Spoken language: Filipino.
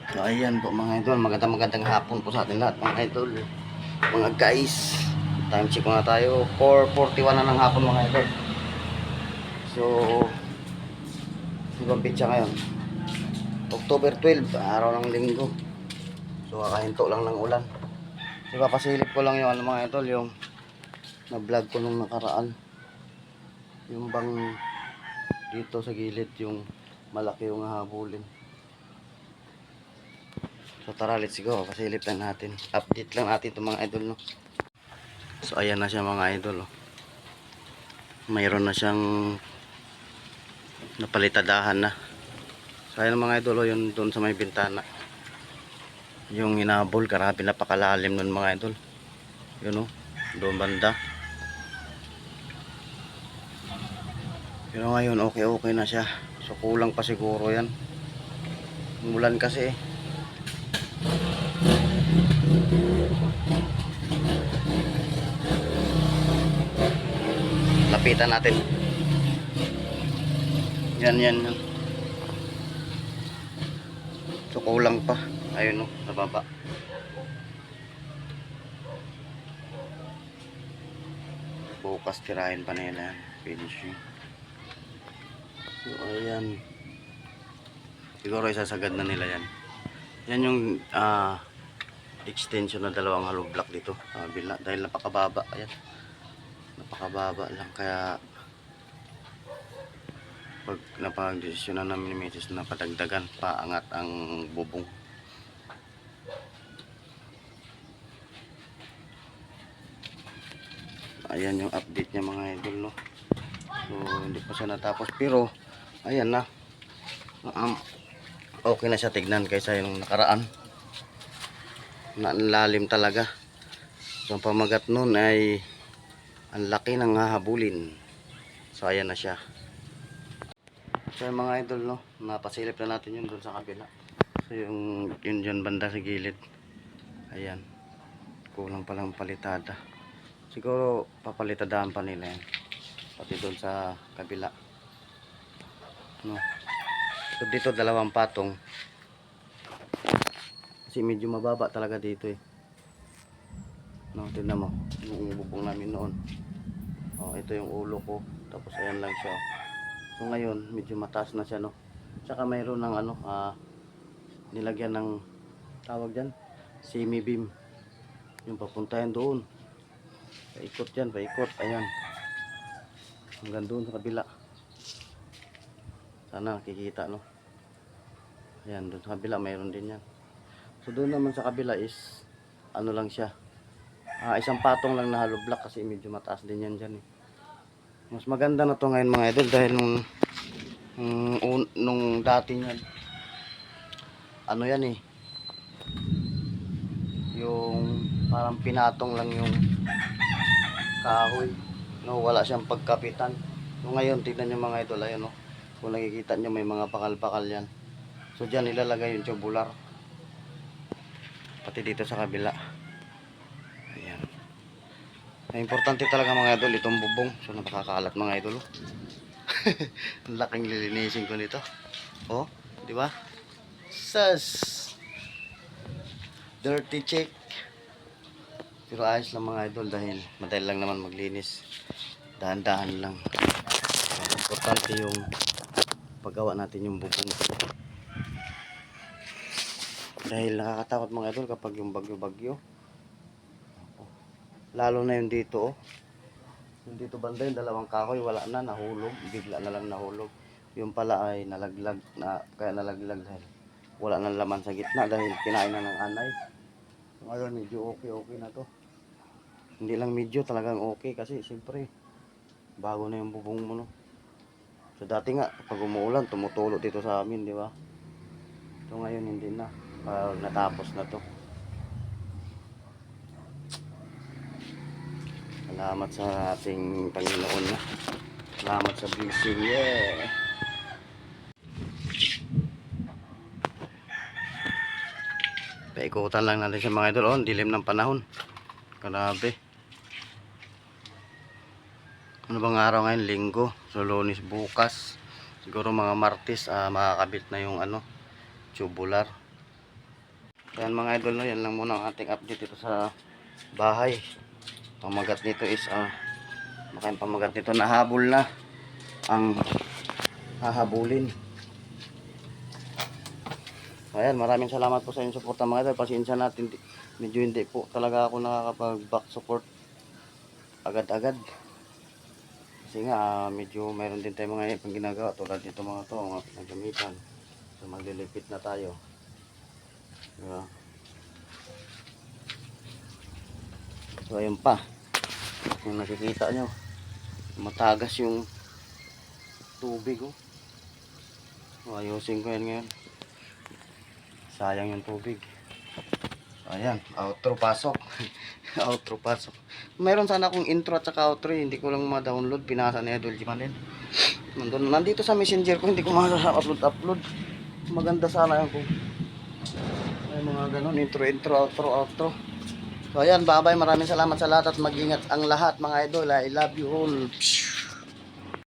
So ayan po mga idol, magandang hapon po sa atin lahat mga idol. Mga guys, time check muna tayo, 4:41 na ng hapon mga idol. So, ibang pitsa ngayon, October 12, araw ng linggo. So kakahinto lang ng ulan. So papasilip ko lang yung ano mga idol, yung na vlog ko nung nakaraan. Yung bang dito sa gilid yung malaki yung hahabulin. So tara, let's go. Pasilip lang natin. Update lang natin itong mga idol, no. So ayan na siya mga idol, oh. Mayroon na siyang napalitadahan na. So ayan mga idol, oh, yun doon sa may bintana. Yung hinabol, grabe napakalalim nun mga idol. Yun, oh, doon banda. Pero ngayon okay na siya. So kulang pa siguro yan. Umulan kasi eh. Lapitan natin. Yan. So kulang pa. Ayun, oh, sa baba. Bukas tirahin pa nila yan. Finishing. So ayan. Siguro isasagad na nila yan. Yan yung extension na dalawang hollow block dito. Dahil napakababa. Ayan. Napakababa lang. Kaya pag napag-desisyon na namin ni Mrs. na padagdagan, paangat ang bubong. Ayan yung update niya mga idol, no. So hindi pa siya natapos pero ayan na. Okay na siya tignan kaysa yung nakaraan. Lalim talaga. So ang pamagat nun ay ang laki ng hahabulin. So ayan na siya. So yung mga idol, no, napasilip na natin yun doon sa kabila. So yung yun dyan banda sa gilid. Ayan. Kulang palang palitada. Siguro papalitadahan pa nila yan. Pati doon sa kabila. No. So dito dalawang patong. Kasi medyo mababa talaga dito eh. No, tingnan mo. Yung bubong namin noon. Oh, ito yung ulo ko. Tapos ayan lang siya. So ngayon, medyo mataas na siya, no. Tsaka mayroon ng ano, nilagyan ng tawag diyan, semi beam. Yung papuntayan doon. Paikot diyan, paikot. Ayan. Hanggang doon sa kabila. Sana nakikita, no. Ayan, doon sa kabila mayroon din yan. So doon naman sa kabila is ano lang siya. Isang patong lang na hollow block kasi medyo mataas din yan diyan eh. Mas maganda na to ngayon mga idol dahil nung dati niyan ano yan eh, yung parang pinatong lang yung kahoy, no, wala siyang pagkapitan. So ngayon tignan niyo mga idol, ayun, no, kung nakikita niyo may mga bakal-bakal yan. So diyan ilalagay yung tubular, pati dito sa kabila. Ayan. Ay, importante talaga mga idol itong bubong. So napakakalat mga idol, oh. Ang laking lilinisin ko nito. Oh, di ba? Sas. Dirty check. Pero ayos lang mga idol dahil madali lang naman maglinis. Dahan-dahan lang. So, importante yung paggawa natin yung bubong. Dahil nakakatakot mga idol kapag yung bagyo-bagyo. Lalo na yung dito, oh. Yung dito banda yung dalawang kahoy, wala na, nahulog. Bigla na lang nahulog. Yung pala ay nalaglag na, kaya nalaglag dahil wala nang laman sa gitna dahil kinain na ng anay. So, ngayon medyo okay na to. Hindi lang medyo, talagang okay kasi siyempre bago na yung bubong mo, no. So dati nga pag umuulan tumutulo dito sa amin, di ba? So ngayon hindi na, natapos na to. Salamat sa ating Panginoon, na. Salamat sa blessing, yeah. Paikutan lang natin sa mga idol, oh, dilim ng panahon. Grabe. Ano bang araw ngayon? Linggo. So Lunes bukas. Siguro mga Martes makakabit na yung ano, tubular. So yan mga idol, no, yan lang muna ang ating update dito sa bahay. Pamagat nito is makain pamagat nito, nahabol na ang hahabulin. Ayan, maraming salamat po sa inyong suporta mga idol. Pasensya natin, medyo hindi po talaga ako nakakapag back support agad-agad. Kasi nga, medyo mayroon din tayo mga ibang ginagawa. Tulad dito mga to, mga pinagamitan. So, maglilipit na tayo. Diba? So, ayun pa. Kung nakikita nyo, matagas yung tubig. Oh. So, ayusin ko yan ngayon. Sayang yung tubig. Ayan, outro pasok. Outro pasok. Mayroon sana akong intro at saka outro, hindi ko lang ma-download, pinasa ni Idol Jimalin. Nandito sa messenger ko, hindi ko ma-upload. Maganda sana yung kung may mga ganun, intro, outro. So ayan, bye-bye, maraming salamat sa lahat at mag-ingat ang lahat mga idol. I love you all.